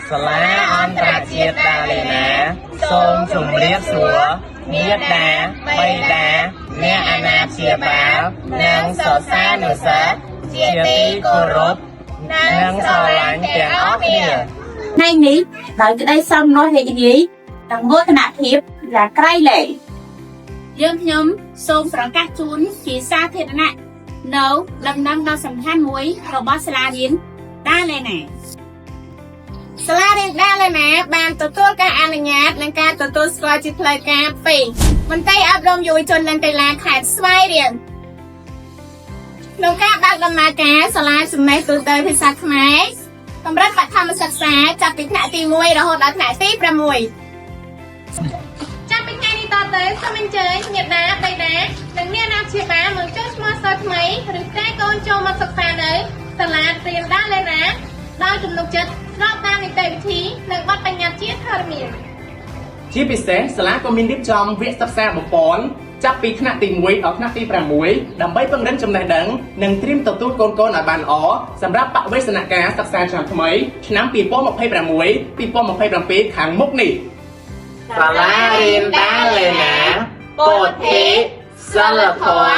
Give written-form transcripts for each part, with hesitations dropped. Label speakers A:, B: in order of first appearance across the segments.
A: สลาอันตรเจียดาเลยนะส้มจุ่มเรียบสัวเนียดาใบดาเนี่ยอนาเชียบ้านางสอซ่าหนูซะเจียตีโกรบนางสอลันแกงออกเนี่ย
B: ในนี้เราจะได้ซ้ำน้อยให้ดีดังโบธนาทิพย์และใกล้เลยយើងខ្ញុំសូមប្រកាសជូនជាសាធារណៈនៅដំណឹងដ៏សំខាន់មួយរបស់សាលារៀនដាឡេណាសាលារៀនដាឡេណាបានទទួលការអនុញ្ញាតនិងការទទួលស្គាល់ជាផ្លូវការពីមន្ត្រីអប់រំយុវជននិងកីឡាខេត្តស្វាយរៀងក្នុងការបើកដំណើរការសាលាចំណេះទូទៅភាសាខ្មែរកម្រិតបឋមសិក្សាចាប់ពីថ្នាក់ទី1រហូតដល់ថ្នាក់ទី6ចាប់ពីថ្ងៃនេះតទៅសូមអញ្ជើញញាតិណាបៃតានិងអ្នកណាព្យាបាលមកចុះឈ្មោះសិស្សថ្មីឬតែកូនចូលមកសិក្សានៅសាលារៀនដាឡេណាដោយទំនុកចិត្តស្របតាមនីតិវិធីនិងបទបញ្ញត្តិជាធរមាន
A: ជាពិសេសសាលាក៏មានរៀបចំវគ្គសិក្សាបំពន់ចាប់ពីថ្នាក់ទី1ដល់ថ្នាក់ទី6ដើម្បីពង្រឹងចំណេះដឹងនិងត្រៀមទទួលកូនៗឲ្យបានល្អសម្រាប់បរិវេណការសិក្សាឆ្នាំថ្មីឆ្នាំ2026-2027ខាងមុខនេះសាលារៀនដាឡេណាពោធិសិលធម៌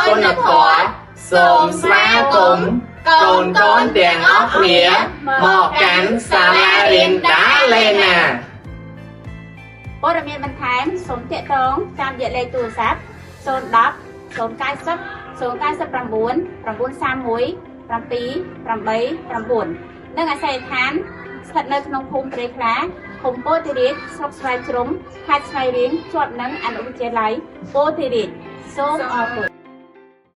A: គុណធម៌សូមស្វាគមន៍កូនទាំងអស់គ្នាមកកាន់សាលារៀនដាឡេណា
B: ព័ត៌មានបន្ថែមសូមទាក់ទងតាមរយៈលេខទូរស័ព្ទ010 090 099 931 789និងអាស័យដ្ឋានស្ថិតនៅក្នុងភូមិព្រៃខ្លាឃុំពោធិរាជស្រុកស្វាយជ្រុំខេត្តស្វាយរៀងជាប់នឹងអនុវិទ្យាល័យពោធិរាជសូមអរគុណ